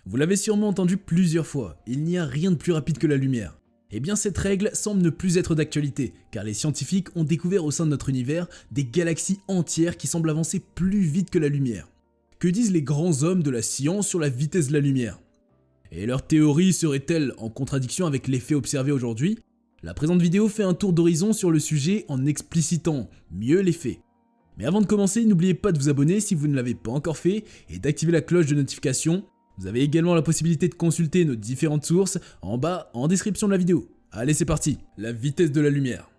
Vous l'avez sûrement entendu plusieurs fois, il n'y a rien de plus rapide que la lumière. Eh bien cette règle semble ne plus être d'actualité, car les scientifiques ont découvert au sein de notre univers des galaxies entières qui semblent avancer plus vite que la lumière. Que disent les grands hommes de la science sur la vitesse de la lumière? Et leur théorie serait-elle en contradiction avec les faits observés aujourd'hui? La présente vidéo fait un tour d'horizon sur le sujet en explicitant mieux les faits. Mais avant de commencer, n'oubliez pas de vous abonner si vous ne l'avez pas encore fait et d'activer la cloche de notification. Vous avez également la possibilité de consulter nos différentes sources en bas en description de la vidéo. Allez, c'est parti. La vitesse de la lumière.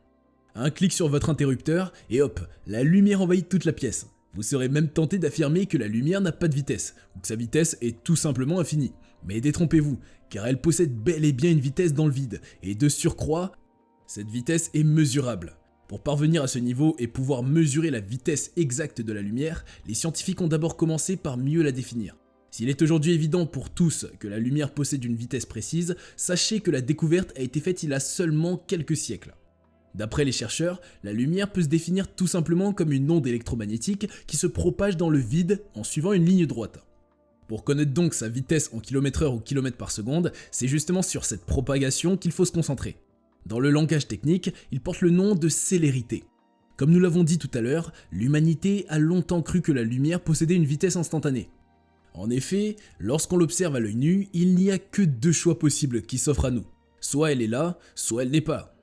Un clic sur votre interrupteur et hop, la lumière envahit toute la pièce. Vous serez même tenté d'affirmer que la lumière n'a pas de vitesse, ou que sa vitesse est tout simplement infinie. Mais détrompez-vous, car elle possède bel et bien une vitesse dans le vide, et de surcroît, cette vitesse est mesurable. Pour parvenir à ce niveau et pouvoir mesurer la vitesse exacte de la lumière, les scientifiques ont d'abord commencé par mieux la définir. S'il est aujourd'hui évident pour tous que la lumière possède une vitesse précise, sachez que la découverte a été faite il y a seulement quelques siècles. D'après les chercheurs, la lumière peut se définir tout simplement comme une onde électromagnétique qui se propage dans le vide en suivant une ligne droite. Pour connaître donc sa vitesse en km/h ou km/s, c'est justement sur cette propagation qu'il faut se concentrer. Dans le langage technique, il porte le nom de célérité. Comme nous l'avons dit tout à l'heure, l'humanité a longtemps cru que la lumière possédait une vitesse instantanée. En effet, lorsqu'on l'observe à l'œil nu, il n'y a que deux choix possibles qui s'offrent à nous. Soit elle est là, soit elle n'est pas.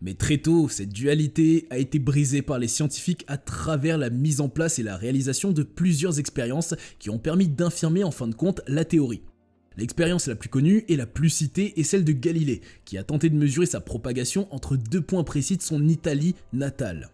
Mais très tôt, cette dualité a été brisée par les scientifiques à travers la mise en place et la réalisation de plusieurs expériences qui ont permis d'infirmer en fin de compte la théorie. L'expérience la plus connue et la plus citée est celle de Galilée, qui a tenté de mesurer sa propagation entre deux points précis de son Italie natale.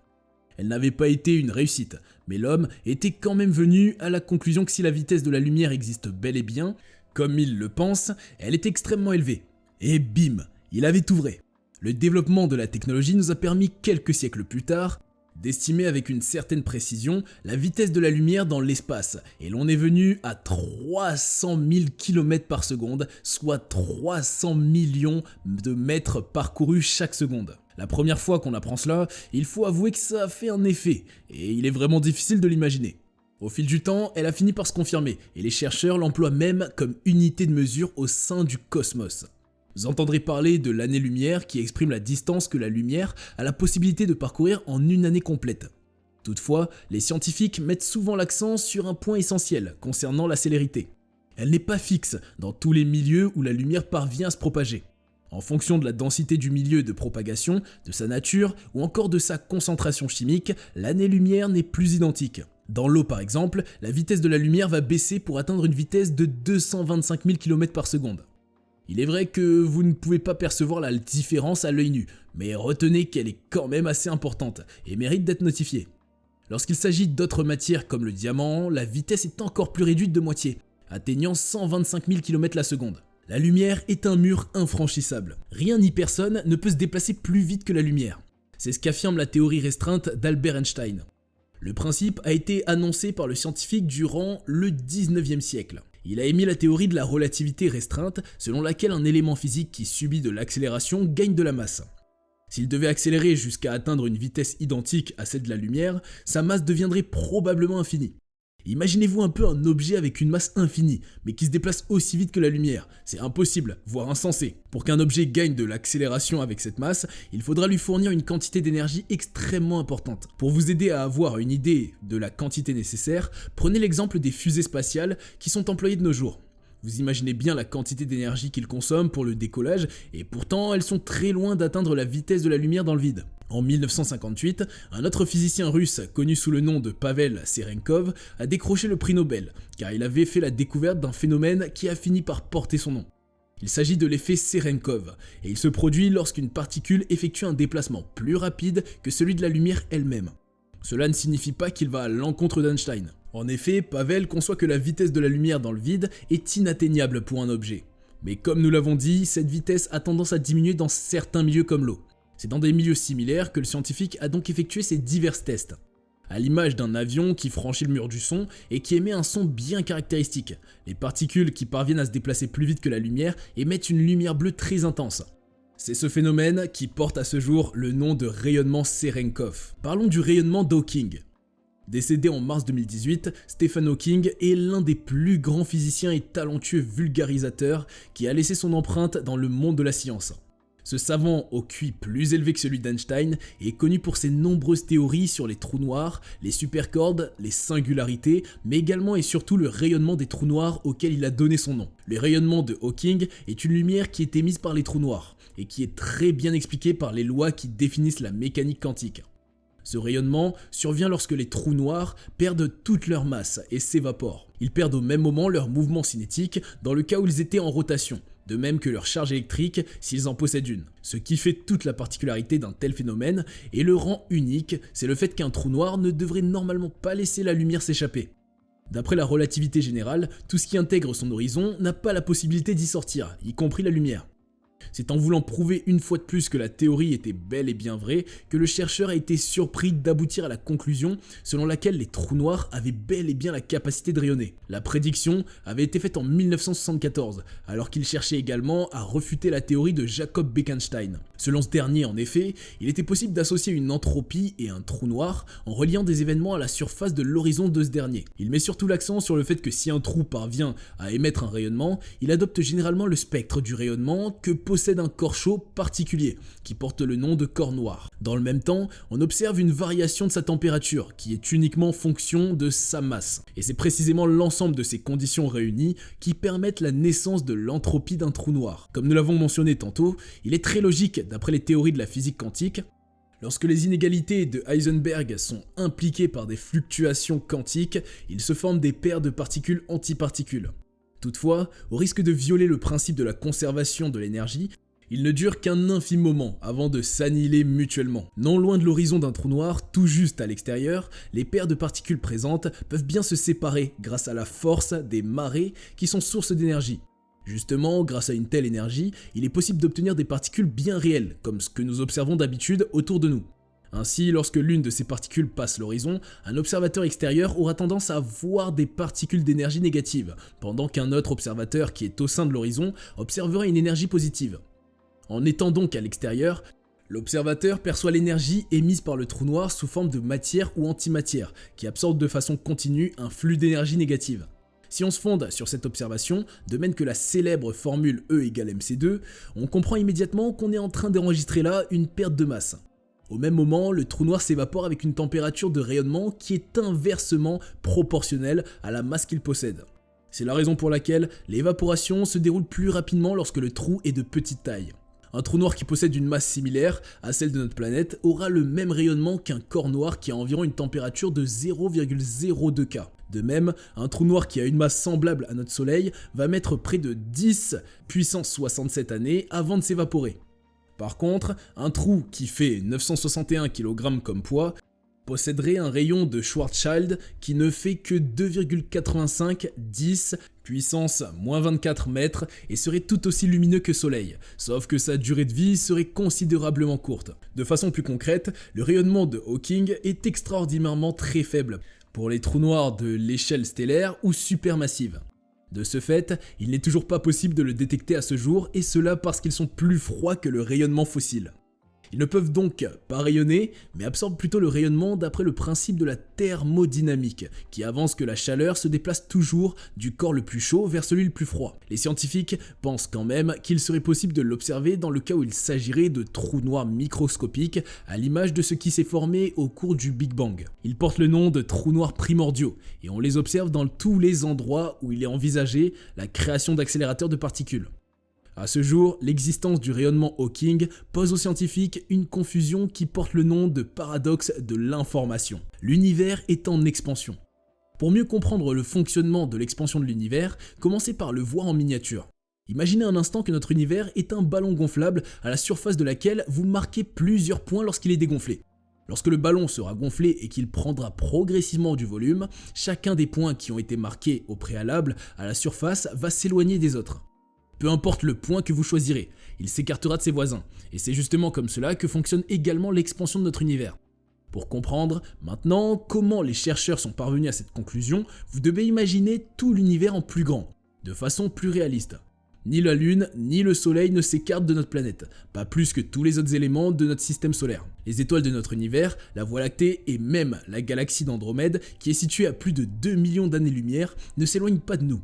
Elle n'avait pas été une réussite, mais l'homme était quand même venu à la conclusion que si la vitesse de la lumière existe bel et bien, comme il le pense, elle est extrêmement élevée. Et bim, il avait tout vrai. Le développement de la technologie nous a permis quelques siècles plus tard d'estimer avec une certaine précision la vitesse de la lumière dans l'espace, et l'on est venu à 300 000 km/s, soit 300 millions de mètres parcourus chaque seconde. La première fois qu'on apprend cela, il faut avouer que ça a fait un effet, et il est vraiment difficile de l'imaginer. Au fil du temps, elle a fini par se confirmer, et les chercheurs l'emploient même comme unité de mesure au sein du cosmos. Vous entendrez parler de l'année-lumière qui exprime la distance que la lumière a la possibilité de parcourir en une année complète. Toutefois, les scientifiques mettent souvent l'accent sur un point essentiel concernant la célérité. Elle n'est pas fixe dans tous les milieux où la lumière parvient à se propager. En fonction de la densité du milieu de propagation, de sa nature ou encore de sa concentration chimique, l'année-lumière n'est plus identique. Dans l'eau par exemple, la vitesse de la lumière va baisser pour atteindre une vitesse de 225 000 km/s. Il est vrai que vous ne pouvez pas percevoir la différence à l'œil nu, mais retenez qu'elle est quand même assez importante et mérite d'être notifiée. Lorsqu'il s'agit d'autres matières comme le diamant, la vitesse est encore plus réduite de moitié, atteignant 125 000 km/s. La lumière est un mur infranchissable. Rien ni personne ne peut se déplacer plus vite que la lumière. C'est ce qu'affirme la théorie restreinte d'Albert Einstein. Le principe a été annoncé par le scientifique durant le 19e siècle. Il a émis la théorie de la relativité restreinte, selon laquelle un élément physique qui subit de l'accélération gagne de la masse. S'il devait accélérer jusqu'à atteindre une vitesse identique à celle de la lumière, sa masse deviendrait probablement infinie. Imaginez-vous un peu un objet avec une masse infinie, mais qui se déplace aussi vite que la lumière. C'est impossible, voire insensé. Pour qu'un objet gagne de l'accélération avec cette masse, il faudra lui fournir une quantité d'énergie extrêmement importante. Pour vous aider à avoir une idée de la quantité nécessaire, prenez l'exemple des fusées spatiales qui sont employées de nos jours. Vous imaginez bien la quantité d'énergie qu'ils consomment pour le décollage, et pourtant elles sont très loin d'atteindre la vitesse de la lumière dans le vide. En 1958, un autre physicien russe connu sous le nom de Pavel Cherenkov a décroché le prix Nobel, car il avait fait la découverte d'un phénomène qui a fini par porter son nom. Il s'agit de l'effet Cherenkov, et il se produit lorsqu'une particule effectue un déplacement plus rapide que celui de la lumière elle-même. Cela ne signifie pas qu'il va à l'encontre d'Einstein. En effet, Pavel conçoit que la vitesse de la lumière dans le vide est inatteignable pour un objet. Mais comme nous l'avons dit, cette vitesse a tendance à diminuer dans certains milieux comme l'eau. C'est dans des milieux similaires que le scientifique a donc effectué ces divers tests. À l'image d'un avion qui franchit le mur du son et qui émet un son bien caractéristique, les particules qui parviennent à se déplacer plus vite que la lumière émettent une lumière bleue très intense. C'est ce phénomène qui porte à ce jour le nom de rayonnement Cherenkov. Parlons du rayonnement d'Hawking. Décédé en mars 2018, Stephen Hawking est l'un des plus grands physiciens et talentueux vulgarisateurs qui a laissé son empreinte dans le monde de la science. Ce savant au QI plus élevé que celui d'Einstein est connu pour ses nombreuses théories sur les trous noirs, les supercordes, les singularités, mais également et surtout le rayonnement des trous noirs auquel il a donné son nom. Le rayonnement de Hawking est une lumière qui est émise par les trous noirs et qui est très bien expliquée par les lois qui définissent la mécanique quantique. Ce rayonnement survient lorsque les trous noirs perdent toute leur masse et s'évaporent. Ils perdent au même moment leur mouvement cinétique dans le cas où ils étaient en rotation, de même que leur charge électrique s'ils en possèdent une. Ce qui fait toute la particularité d'un tel phénomène et le rend unique, c'est le fait qu'un trou noir ne devrait normalement pas laisser la lumière s'échapper. D'après la relativité générale, tout ce qui intègre son horizon n'a pas la possibilité d'y sortir, y compris la lumière. C'est en voulant prouver une fois de plus que la théorie était bel et bien vraie que le chercheur a été surpris d'aboutir à la conclusion selon laquelle les trous noirs avaient bel et bien la capacité de rayonner. La prédiction avait été faite en 1974, alors qu'il cherchait également à refuter la théorie de Jacob Bekenstein. Selon ce dernier, en effet, il était possible d'associer une entropie et un trou noir en reliant des événements à la surface de l'horizon de ce dernier. Il met surtout l'accent sur le fait que si un trou parvient à émettre un rayonnement, il adopte généralement le spectre du rayonnement que possède un corps chaud particulier, qui porte le nom de corps noir. Dans le même temps, on observe une variation de sa température, qui est uniquement fonction de sa masse. Et c'est précisément l'ensemble de ces conditions réunies qui permettent la naissance de l'entropie d'un trou noir. Comme nous l'avons mentionné tantôt, il est très logique, d'après les théories de la physique quantique, lorsque les inégalités de Heisenberg sont impliquées par des fluctuations quantiques, il se forme des paires de particules antiparticules. Toutefois, au risque de violer le principe de la conservation de l'énergie, il ne dure qu'un infime moment avant de s'annihiler mutuellement. Non loin de l'horizon d'un trou noir, tout juste à l'extérieur, les paires de particules présentes peuvent bien se séparer grâce à la force des marées qui sont source d'énergie. Justement, grâce à une telle énergie, il est possible d'obtenir des particules bien réelles, comme ce que nous observons d'habitude autour de nous. Ainsi, lorsque l'une de ces particules passe l'horizon, un observateur extérieur aura tendance à voir des particules d'énergie négative, pendant qu'un autre observateur qui est au sein de l'horizon observera une énergie positive. En étant donc à l'extérieur, l'observateur perçoit l'énergie émise par le trou noir sous forme de matière ou antimatière, qui absorbe de façon continue un flux d'énergie négative. Si on se fonde sur cette observation, de même que la célèbre formule E égale mc2, on comprend immédiatement qu'on est en train d'enregistrer là une perte de masse. Au même moment, le trou noir s'évapore avec une température de rayonnement qui est inversement proportionnelle à la masse qu'il possède. C'est la raison pour laquelle l'évaporation se déroule plus rapidement lorsque le trou est de petite taille. Un trou noir qui possède une masse similaire à celle de notre planète aura le même rayonnement qu'un corps noir qui a environ une température de 0,02 K. De même, un trou noir qui a une masse semblable à notre Soleil va mettre près de 10 puissance 67 années avant de s'évaporer. Par contre, un trou qui fait 961 kg comme poids posséderait un rayon de Schwarzschild qui ne fait que 2,85 10 puissance moins 24 mètres et serait tout aussi lumineux que Soleil, sauf que sa durée de vie serait considérablement courte. De façon plus concrète, le rayonnement de Hawking est extraordinairement très faible pour les trous noirs de l'échelle stellaire ou supermassive. De ce fait, il n'est toujours pas possible de le détecter à ce jour, et cela parce qu'ils sont plus froids que le rayonnement fossile. Ils ne peuvent donc pas rayonner, mais absorbent plutôt le rayonnement d'après le principe de la thermodynamique, qui avance que la chaleur se déplace toujours du corps le plus chaud vers celui le plus froid. Les scientifiques pensent quand même qu'il serait possible de l'observer dans le cas où il s'agirait de trous noirs microscopiques, à l'image de ce qui s'est formé au cours du Big Bang. Ils portent le nom de trous noirs primordiaux, et on les observe dans tous les endroits où il est envisagé la création d'accélérateurs de particules. À ce jour, l'existence du rayonnement Hawking pose aux scientifiques une confusion qui porte le nom de paradoxe de l'information. L'univers est en expansion. Pour mieux comprendre le fonctionnement de l'expansion de l'univers, commencez par le voir en miniature. Imaginez un instant que notre univers est un ballon gonflable à la surface de laquelle vous marquez plusieurs points lorsqu'il est dégonflé. Lorsque le ballon sera gonflé et qu'il prendra progressivement du volume, chacun des points qui ont été marqués au préalable à la surface va s'éloigner des autres. Peu importe le point que vous choisirez, il s'écartera de ses voisins, et c'est justement comme cela que fonctionne également l'expansion de notre univers. Pour comprendre maintenant comment les chercheurs sont parvenus à cette conclusion, vous devez imaginer tout l'univers en plus grand, de façon plus réaliste. Ni la Lune, ni le Soleil ne s'écartent de notre planète, pas plus que tous les autres éléments de notre système solaire. Les étoiles de notre univers, la Voie lactée et même la galaxie d'Andromède, qui est située à plus de 2 millions d'années-lumière, ne s'éloignent pas de nous.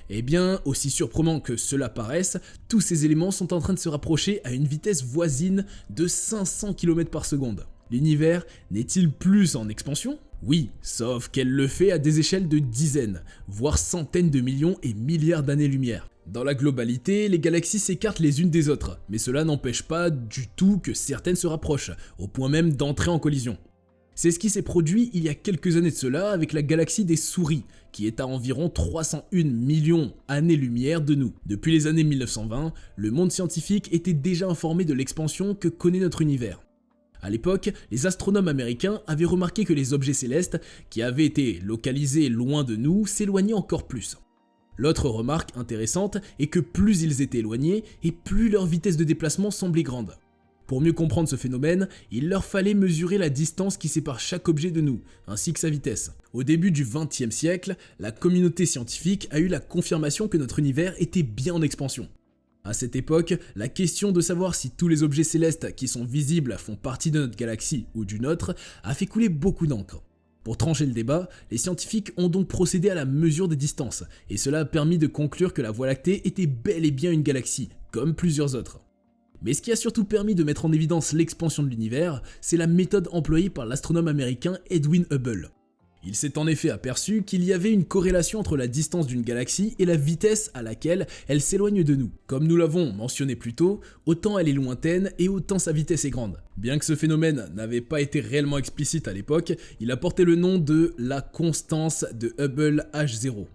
Eh bien, aussi surprenant que cela paraisse, tous ces éléments sont en train de se rapprocher à une vitesse voisine de 500 km par seconde. L'univers n'est-il plus en expansion ? Oui, sauf qu'elle le fait à des échelles de dizaines, voire centaines de millions et milliards d'années-lumière. Dans la globalité, les galaxies s'écartent les unes des autres, mais cela n'empêche pas du tout que certaines se rapprochent, au point même d'entrer en collision. C'est ce qui s'est produit il y a quelques années de cela avec la galaxie des Souris, qui est à environ 301 millions années-lumière de nous. Depuis les années 1920, le monde scientifique était déjà informé de l'expansion que connaît notre univers. À l'époque, les astronomes américains avaient remarqué que les objets célestes, qui avaient été localisés loin de nous, s'éloignaient encore plus. L'autre remarque intéressante est que plus ils étaient éloignés, et plus leur vitesse de déplacement semblait grande. Pour mieux comprendre ce phénomène, il leur fallait mesurer la distance qui sépare chaque objet de nous, ainsi que sa vitesse. Au début du XXe siècle, la communauté scientifique a eu la confirmation que notre univers était bien en expansion. À cette époque, la question de savoir si tous les objets célestes qui sont visibles font partie de notre galaxie ou d'une autre a fait couler beaucoup d'encre. Pour trancher le débat, les scientifiques ont donc procédé à la mesure des distances, et cela a permis de conclure que la Voie lactée était bel et bien une galaxie, comme plusieurs autres. Mais ce qui a surtout permis de mettre en évidence l'expansion de l'univers, c'est la méthode employée par l'astronome américain Edwin Hubble. Il s'est en effet aperçu qu'il y avait une corrélation entre la distance d'une galaxie et la vitesse à laquelle elle s'éloigne de nous. Comme nous l'avons mentionné plus tôt, autant elle est lointaine et autant sa vitesse est grande. Bien que ce phénomène n'avait pas été réellement explicite à l'époque, il a porté le nom de la constance de Hubble H0.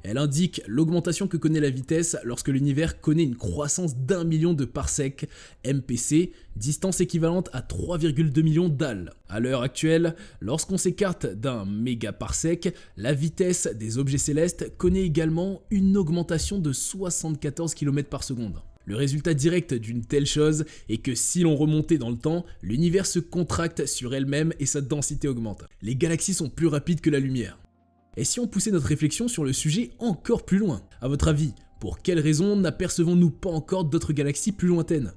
Elle indique l'augmentation que connaît la vitesse lorsque l'univers connaît une croissance d'1 million de parsecs, MPC, distance équivalente à 3,2 millions d'al. À l'heure actuelle, lorsqu'on s'écarte d'un mégaparsec, la vitesse des objets célestes connaît également une augmentation de 74 km par seconde. Le résultat direct d'une telle chose est que si l'on remontait dans le temps, l'univers se contracte sur elle-même et sa densité augmente. Les galaxies sont plus rapides que la lumière. Et si on poussait notre réflexion sur le sujet encore plus loin ? À votre avis, pour quelles raisons n'apercevons-nous pas encore d'autres galaxies plus lointaines ?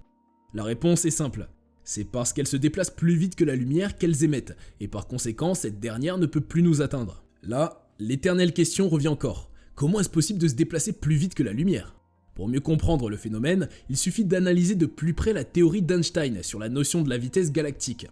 La réponse est simple. C'est parce qu'elles se déplacent plus vite que la lumière qu'elles émettent, et par conséquent, cette dernière ne peut plus nous atteindre. Là, l'éternelle question revient encore. Comment est-ce possible de se déplacer plus vite que la lumière ? Pour mieux comprendre le phénomène, il suffit d'analyser de plus près la théorie d'Einstein sur la notion de la vitesse galactique.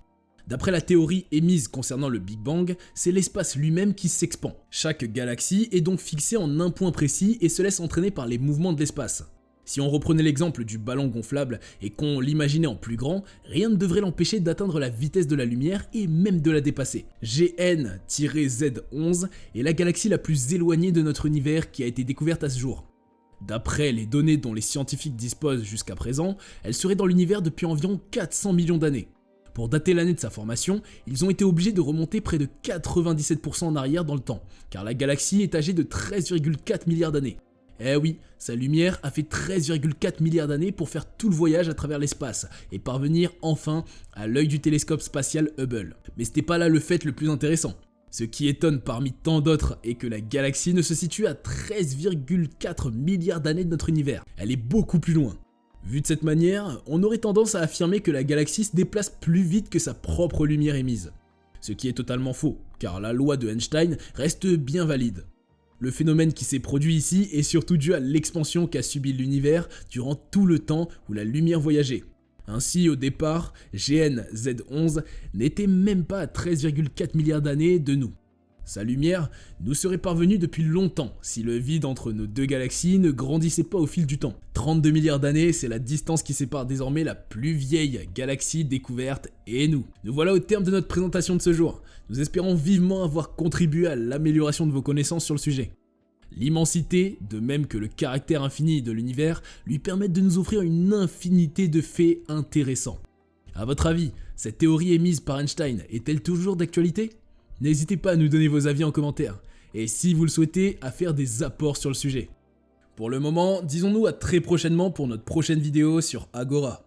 D'après la théorie émise concernant le Big Bang, c'est l'espace lui-même qui s'expand. Chaque galaxie est donc fixée en un point précis et se laisse entraîner par les mouvements de l'espace. Si on reprenait l'exemple du ballon gonflable et qu'on l'imaginait en plus grand, rien ne devrait l'empêcher d'atteindre la vitesse de la lumière et même de la dépasser. GN-Z11 est la galaxie la plus éloignée de notre univers qui a été découverte à ce jour. D'après les données dont les scientifiques disposent jusqu'à présent, elle serait dans l'univers depuis environ 400 millions d'années. Pour dater l'année de sa formation, ils ont été obligés de remonter près de 97% en arrière dans le temps, car la galaxie est âgée de 13,4 milliards d'années. Eh oui, sa lumière a fait 13,4 milliards d'années pour faire tout le voyage à travers l'espace et parvenir enfin à l'œil du télescope spatial Hubble. Mais c'était pas là le fait le plus intéressant. Ce qui étonne parmi tant d'autres est que la galaxie ne se situe à 13,4 milliards d'années de notre univers. Elle est beaucoup plus loin. Vu de cette manière, on aurait tendance à affirmer que la galaxie se déplace plus vite que sa propre lumière émise. Ce qui est totalement faux, car la loi de Einstein reste bien valide. Le phénomène qui s'est produit ici est surtout dû à l'expansion qu'a subi l'univers durant tout le temps où la lumière voyageait. Ainsi, au départ, GN-Z11 n'était même pas à 13,4 milliards d'années de nous. Sa lumière nous serait parvenue depuis longtemps si le vide entre nos deux galaxies ne grandissait pas au fil du temps. 32 milliards d'années, c'est la distance qui sépare désormais la plus vieille galaxie découverte et nous. Nous voilà au terme de notre présentation de ce jour. Nous espérons vivement avoir contribué à l'amélioration de vos connaissances sur le sujet. L'immensité, de même que le caractère infini de l'univers, lui permettent de nous offrir une infinité de faits intéressants. À votre avis, cette théorie émise par Einstein est-elle toujours d'actualité ? N'hésitez pas à nous donner vos avis en commentaire, et si vous le souhaitez, à faire des apports sur le sujet. Pour le moment, disons-nous à très prochainement pour notre prochaine vidéo sur Agora.